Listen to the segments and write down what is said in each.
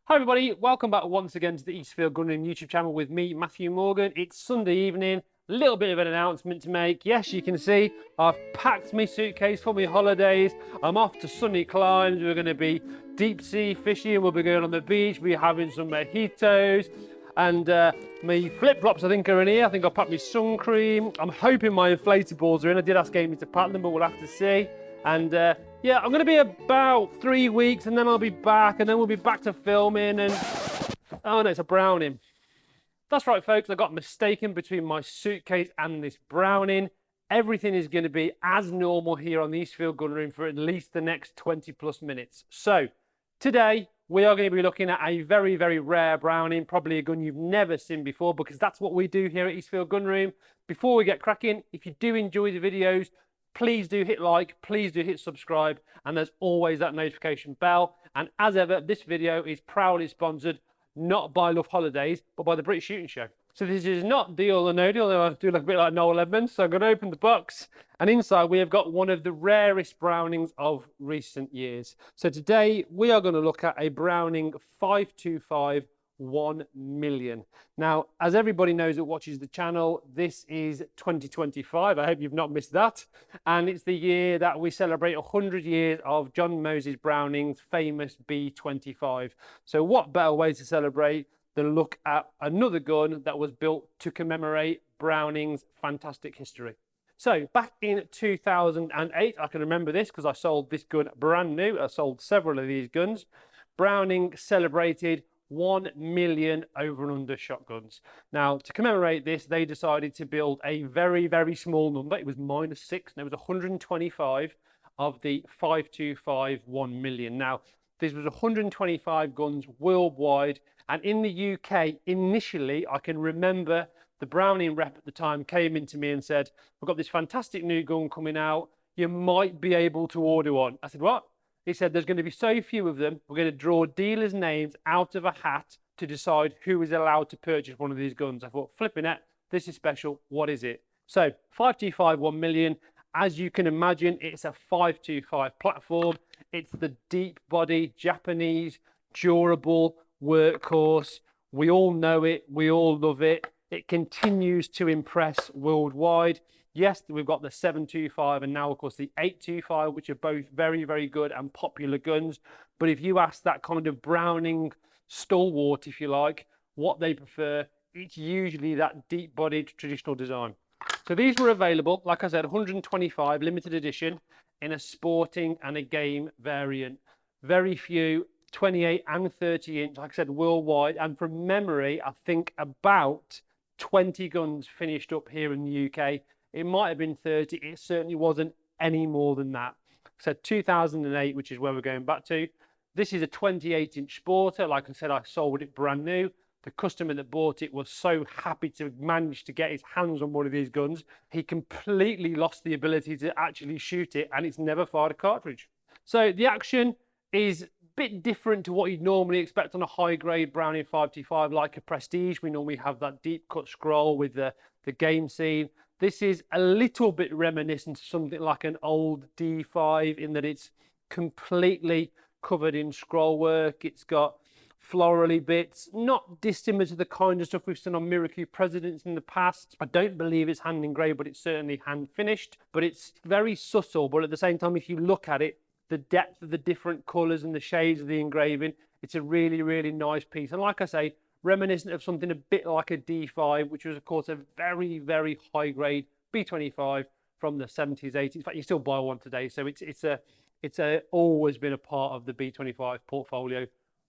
Hi everybody, welcome back once again to the Eastfield Gunroom YouTube channel with me, Matthew Morgan. It's Sunday evening, a little bit of an announcement to make. Yes, you can see I've packed my suitcase for my holidays. I'm off to sunny climes. We're going to be deep sea fishing, we'll be going on the beach, we'll be having some mojitos. And my flip-flops I think are in here. I think I'll pack my sun cream. I'm hoping my inflatables are in. I did ask Amy to pack them, but we'll have to see. And yeah, I'm going to be about 3 weeks and then I'll be back and then we'll be back to filming and... Oh no, it's a Browning. That's right folks, I got mistaken between my suitcase and this Browning. Everything is going to be as normal here on the Eastfield Gunroom for at least the next 20 plus minutes. So today we are going to be looking at a very, very rare Browning, probably a gun you've never seen before because that's what we do here at Eastfield Gunroom. Before we get cracking, if you do enjoy the videos, please do hit like, please do hit subscribe, and there's always that notification bell. And as ever, this video is proudly sponsored not by Love Holidays, but by the British Shooting Show. So this is not Deal or No Deal, although I do look a bit like Noel Edmonds. So I'm going to open the box, and inside we have got one of the rarest Brownings of recent years. So today we are going to look at a Browning 525 1 million. Now, as everybody knows that watches the channel, this is 2025. I hope you've not missed that. And it's the year that we celebrate 100 years of John Moses Browning's famous B25. So what better way to celebrate than look at another gun that was built to commemorate Browning's fantastic history. So back in 2008, I can remember this because I sold this gun brand new. I sold several of these guns. Browning celebrated 1 million over and under shotguns. Now, to commemorate this, they decided to build a very, very small number. It was -6, and there was 125 of the 525 1 million. Now, this was 125 guns worldwide, and in the UK, initially, I can remember the Browning rep at the time came into me and said, "We've got this fantastic new gun coming out. You might be able to order one." I said, "What?" He said, "There's going to be so few of them, we're going to draw dealers' names out of a hat to decide who is allowed to purchase one of these guns." I thought, flipping it, this is special. What is it? So 525 1 million. As you can imagine, it's a 525 platform. It's the deep body, Japanese, durable workhorse. We all know it. We all love it. It continues to impress worldwide. Yes, we've got the 725 and now, of course, the 825, which are both very, very good and popular guns. But if you ask that kind of Browning stalwart, if you like, what they prefer, it's usually that deep-bodied traditional design. So these were available, like I said, 125 limited edition in a sporting and a game variant. Very few 28 and 30 inch, like I said, worldwide. And from memory, I think about 20 guns finished up here in the UK. It might have been 30. It certainly wasn't any more than that. So 2008, which is where we're going back to. This is a 28-inch sporter. Like I said, I sold it brand new. The customer that bought it was so happy to manage to get his hands on one of these guns. He completely lost the ability to actually shoot it, and it's never fired a cartridge. So the action is a bit different to what you'd normally expect on a high-grade Browning 525, like a Prestige. We normally have that deep-cut scroll with the game scene. This is a little bit reminiscent of something like an old D5 in that it's completely covered in scroll work. It's got florally bits, not dissimilar to the kind of stuff we've seen on Miracle Presidents in the past. I don't believe it's hand engraved, but it's certainly hand finished. But it's very subtle, but at the same time, if you look at it, the depth of the different colours and the shades of the engraving, it's a really, really nice piece. And like I say, reminiscent of something a bit like a D5, which was, of course, a very, very high-grade B25 from the 70s, 80s. In fact, you still buy one today. So it's always been a part of the B25 portfolio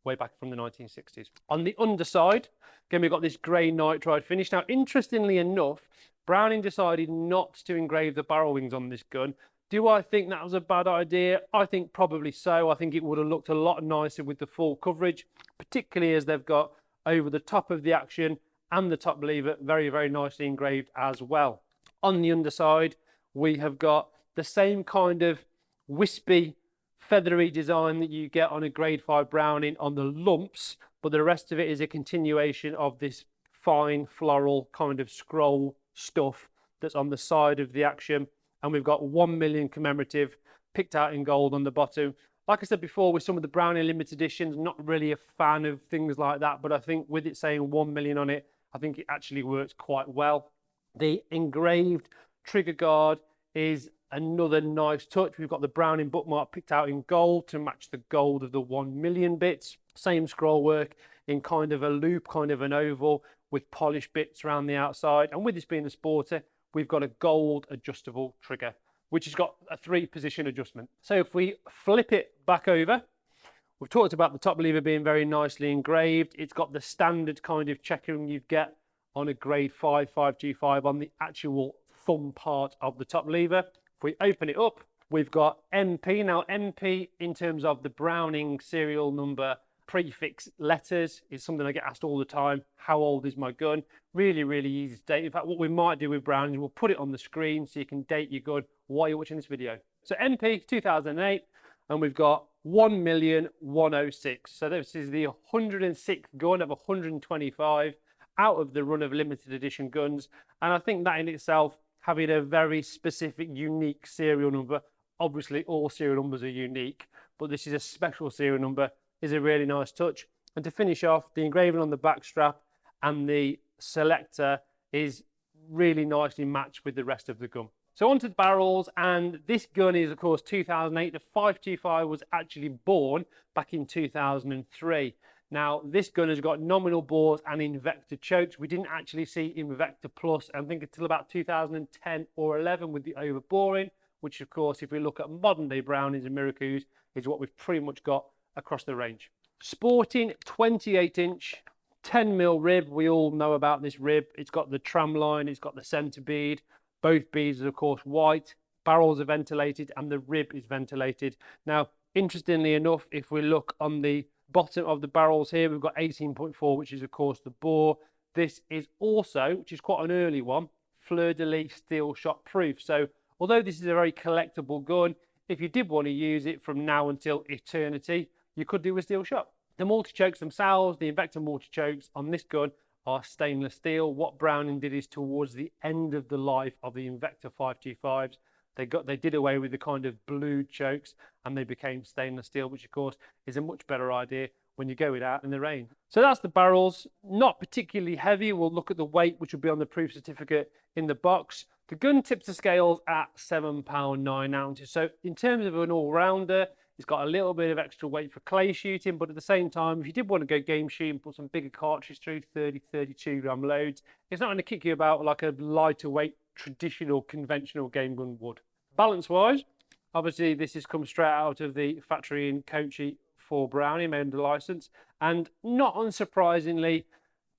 way back from the 1960s. On the underside, again, we've got this grey nitride finish. Now, interestingly enough, Browning decided not to engrave the barrel wings on this gun. Do I think that was a bad idea? I think probably so. I think it would have looked a lot nicer with the full coverage, particularly as they've got over the top of the action and the top lever very, very nicely engraved as well. On the underside, we have got the same kind of wispy, feathery design that you get on a grade 5 Browning on the lumps, but the rest of it is a continuation of this fine floral kind of scroll stuff that's on the side of the action. And we've got 1 million commemorative picked out in gold on the bottom. Like I said before, with some of the Browning limited editions, not really a fan of things like that, but I think with it saying 1 million on it, I think it actually works quite well. The engraved trigger guard is another nice touch. We've got the Browning bookmark picked out in gold to match the gold of the 1 million bits. Same scroll work in kind of a loop, kind of an oval with polished bits around the outside. And with this being a Sporter, we've got a gold adjustable trigger, which has got a 3-position adjustment. So if we flip it back over, we've talked about the top lever being very nicely engraved. It's got the standard kind of checkering you'd get on a grade 5 525 on the actual thumb part of the top lever. If we open it up, we've got MP. Now MP, in terms of the Browning serial number prefix letters, is something I get asked all the time. How old is my gun? Really, really easy to date. In fact, what we might do with Browning is we'll put it on the screen so you can date your gun while you're watching this video. So MP 2008, and we've got 1,106. So this is the 106th gun of 125 out of the run of limited edition guns. And I think that in itself, having a very specific, unique serial number, obviously all serial numbers are unique, but this is a special serial number, is a really nice touch. And to finish off, the engraving on the back strap and the selector is really nicely matched with the rest of the gun. So onto the barrels, and this gun is of course 2008. The 525 was actually born back in 2003. Now this gun has got nominal bores and Invector chokes. We didn't actually see Invector Plus, I think, until about 2010 or 11 with the overboring, which of course, if we look at modern day Brownings and Miracoos, is what we've pretty much got across the range. Sporting 28-inch 10mm rib. We all know about this rib. It's got the tram line, it's got the center bead. Both beads are of course white. Barrels are ventilated and the rib is ventilated. Now, interestingly enough, if we look on the bottom of the barrels here, we've got 18.4, which is of course the bore. This is also, which is quite an early one, fleur-de-lis steel shot proof. So although this is a very collectible gun, if you did want to use it from now until eternity, you could do a steel shot. The multi-chokes themselves, the Invector multi-chokes on this gun are stainless steel. What Browning did is towards the end of the life of the Invector 525s, they did away with the kind of blued chokes and they became stainless steel, which of course is a much better idea when you're going out in the rain. So that's the barrels, not particularly heavy. We'll look at the weight, which will be on the proof certificate in the box. The gun tips the scales at £7 9 ounces. So in terms of an all-rounder, it's got a little bit of extra weight for clay shooting, but at the same time, if you did want to go game shooting, put some bigger cartridges through, 30, 32 gram loads, it's not going to kick you about like a lighter weight, traditional, conventional game gun would. Balance-wise, obviously this has come straight out of the factory in Kochi for Browning, made under license, and not unsurprisingly,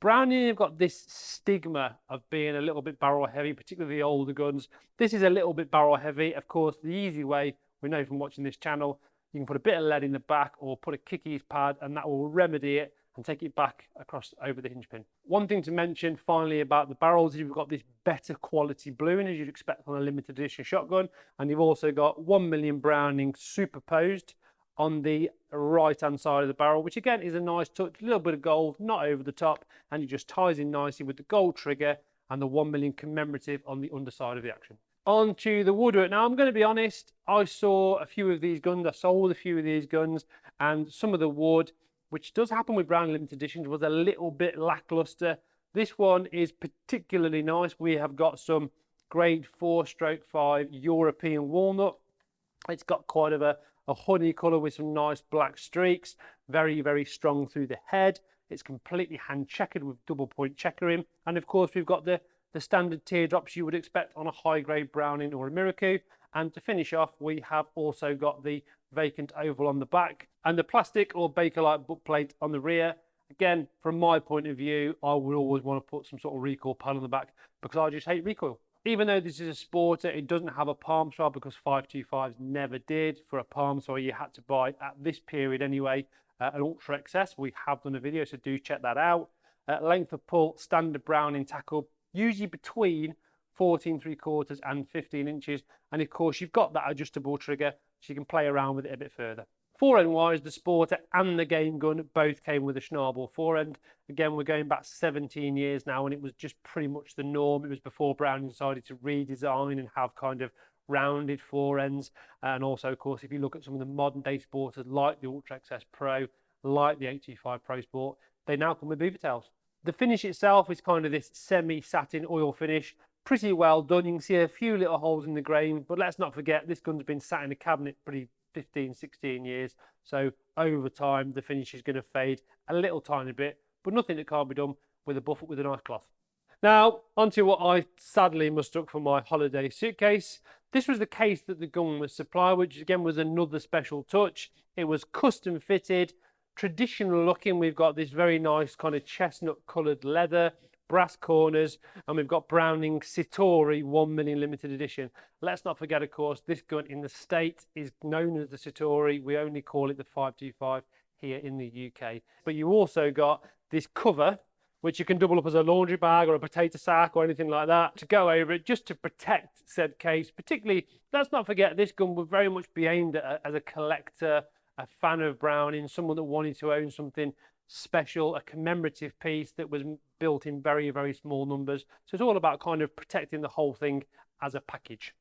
Browning have got this stigma of being a little bit barrel heavy, particularly the older guns. This is a little bit barrel heavy. Of course, the easy way, we know from watching this channel, you can put a bit of lead in the back or put a kickies pad and that will remedy it and take it back across over the hinge pin. One thing to mention finally about the barrels is you've got this better quality bluing as you'd expect on a limited edition shotgun, and you've also got 1 million Browning superposed on the right hand side of the barrel, which again is a nice touch, a little bit of gold, not over the top, and it just ties in nicely with the gold trigger and the 1 million commemorative on the underside of the action. On to the woodwork. Now I'm going to be honest, I saw a few of these guns, I sold a few of these guns, and some of the wood, which does happen with Browning limited editions, was a little bit lackluster. This one is particularly nice. We have got some grade 4/5 European walnut. It's got quite of a honey colour with some nice black streaks, very, very strong through the head. It's completely hand checkered with double point checkering, and of course we've got the standard teardrops you would expect on a high grade Browning or a Miracle. And to finish off, we have also got the vacant oval on the back and the plastic or Bakelite butt plate on the rear. Again, from my point of view, I would always want to put some sort of recoil pad on the back because I just hate recoil. Even though this is a Sporter, it doesn't have a palm swab because 525s never did. For a palm swab, you had to buy, at this period anyway, an Ultra XS. We have done a video, so do check that out. Length of pull, standard Browning tackle, usually between 14¾ and 15 inches. And of course, you've got that adjustable trigger, so you can play around with it a bit further. Forend wise, the Sporter and the game gun both came with a Schnabel forend. Again, we're going back 17 years now, and it was just pretty much the norm. It was before Browning decided to redesign and have kind of rounded fore ends. And also, of course, if you look at some of the modern day sporters like the Ultra XS Pro, like the 825 Pro Sport, they now come with beaver tails. The finish itself is kind of this semi-satin oil finish, pretty well done. You can see a few little holes in the grain, but let's not forget this gun's been sat in the cabinet pretty 15, 16 years. So over time, the finish is going to fade a little tiny bit, but nothing that can't be done with a buff up with a nice cloth. Now, onto what I sadly mustook for my holiday suitcase. This was the case that the gun was supplied, which again was another special touch. It was custom fitted, traditional looking. We've got this very nice kind of chestnut coloured leather, brass corners, and we've got Browning Citori 1mm limited edition. Let's not forget, of course, this gun in the States is known as the Citori. We only call it the 525 here in the UK. But you also got this cover, which you can double up as a laundry bag or a potato sack or anything like that to go over it, just to protect said case. Particularly, let's not forget, this gun would very much be aimed at as a collector, a fan of Browning, someone that wanted to own something special, a commemorative piece that was built in very, very small numbers. So it's all about kind of protecting the whole thing as a package.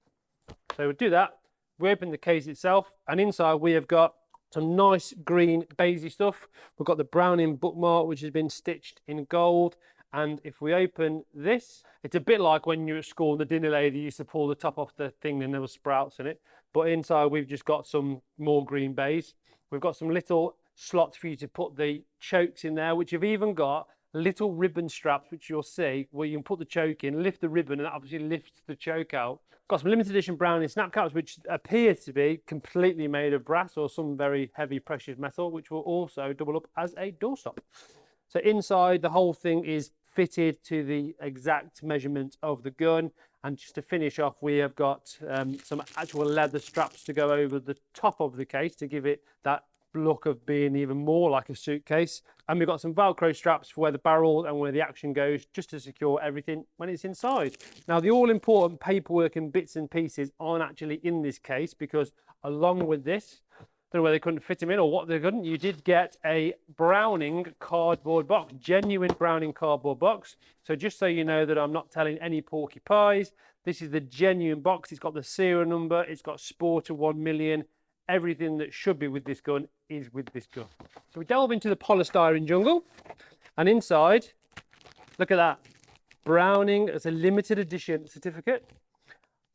So we'll do that. We open the case itself, and inside we have got some nice green beigey stuff. We've got the Browning bookmark, which has been stitched in gold. And if we open this, it's a bit like when you're at school, the dinner lady used to pull the top off the thing and there were sprouts in it. But inside we've just got some more green baize. We've got some little slots for you to put the chokes in there, which have even got little ribbon straps, which you'll see, where you can put the choke in, lift the ribbon, and that obviously lifts the choke out. Got some limited edition Browning snap caps, which appear to be completely made of brass or some very heavy precious metal, which will also double up as a doorstop. So inside, the whole thing is fitted to the exact measurement of the gun. And just to finish off, we have got some actual leather straps to go over the top of the case to give it that look of being even more like a suitcase. And we've got some Velcro straps for where the barrel and where the action goes, just to secure everything when it's inside. Now, the all-important paperwork and bits and pieces aren't actually in this case, because along with this, I don't know whether they couldn't fit them in or what they couldn't, you did get a Browning cardboard box, genuine Browning cardboard box. So just so you know that I'm not telling any porky pies, this is the genuine box. It's got the serial number, it's got Sporter 1 million. Everything that should be with this gun is with this gun. So we delve into the polystyrene jungle, and inside, look at that. Browning as a limited edition certificate.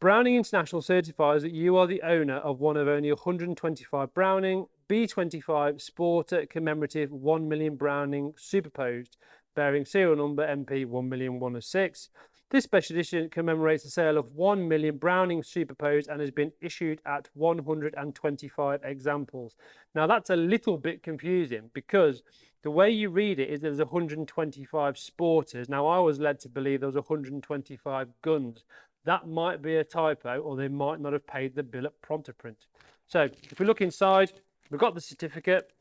Browning International certifies that you are the owner of one of only 125 Browning B25 Sporter commemorative 1 million Browning superposed, bearing serial number MP 10106. This special edition commemorates the sale of 1 million Browning superposed and has been issued at 125 examples. Now that's a little bit confusing, because the way you read it is there's 125 sporters. Now I was led to believe there was 125 guns. That might be a typo, or they might not have paid the bill at pronto print. So if we look inside, we've got the certificate,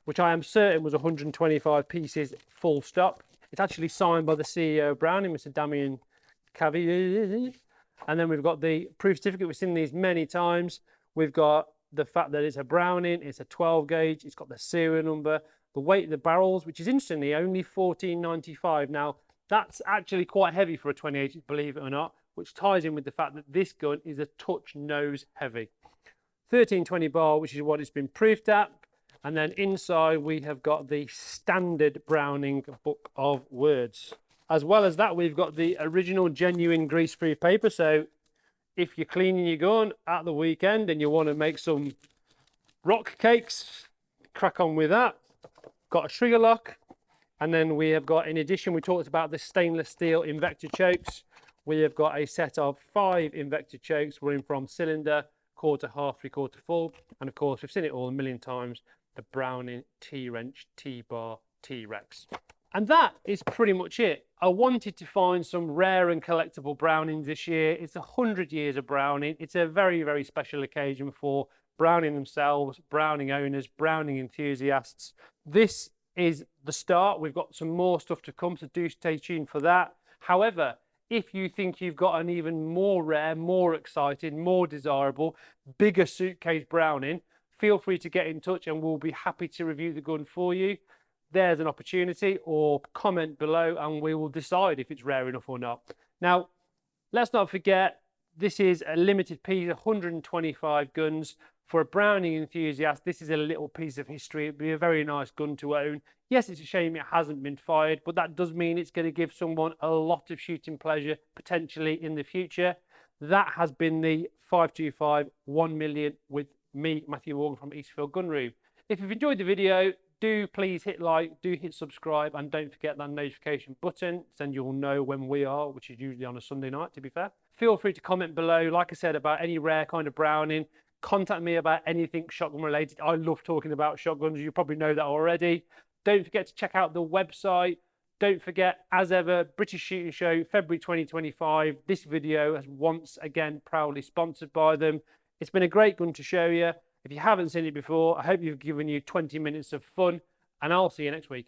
which I am certain was 125 pieces full stop. It's actually signed by the CEO of Browning, Mr. Damien Cavier. And then we've got the proof certificate. We've seen these many times. We've got the fact that it's a Browning, it's a 12 gauge, it's got the serial number, the weight of the barrels, which is interestingly only 1495. Now, that's actually quite heavy for a 28, believe it or not, which ties in with the fact that this gun is a touch nose heavy. 1320 bar, which is what it's been proofed at. And then inside we have got the standard Browning book of words. As well as that, we've got the original genuine grease-free paper. So if you're cleaning your gun at the weekend and you want to make some rock cakes, crack on with that. Got a trigger lock. And then we have got, in addition, we talked about the stainless steel invector chokes. We have got a set of 5 invector chokes running from cylinder, quarter, half, 3/4 full. And of course, we've seen it all a million times. The Browning T-wrench, T-bar, T-rex. And that is pretty much it. I wanted to find some rare and collectible Brownings this year. It's 100 years of Browning. It's a very, very special occasion for Browning themselves, Browning owners, Browning enthusiasts. This is the start. We've got some more stuff to come, so do stay tuned for that. However, if you think you've got an even more rare, more exciting, more desirable, bigger suitcase Browning, feel free to get in touch and we'll be happy to review the gun for you. There's an opportunity, or comment below and we will decide if it's rare enough or not. Now, let's not forget, This is a limited piece, 125 guns. For a Browning enthusiast, this is a little piece of history. It'd be a very nice gun to own. Yes, it's a shame it hasn't been fired, but that does mean it's going to give someone a lot of shooting pleasure potentially in the future. That has been the 525 1 million with me, Matthew Morgan from Eastfield Gunroom. If you've enjoyed the video, do please hit like, do hit subscribe, and don't forget that notification button, then you'll know when we are, which is usually on a Sunday night, to be fair. Feel free to comment below, like I said, about any rare kind of Browning. Contact me about anything shotgun related. I love talking about shotguns. You probably know that already. Don't forget to check out the website. Don't forget, as ever, British Shooting Show, February 2025. This video is once again proudly sponsored by them. It's been a great gun to show you. If you haven't seen it before, I hope you've given you 20 minutes of fun, and I'll see you next week.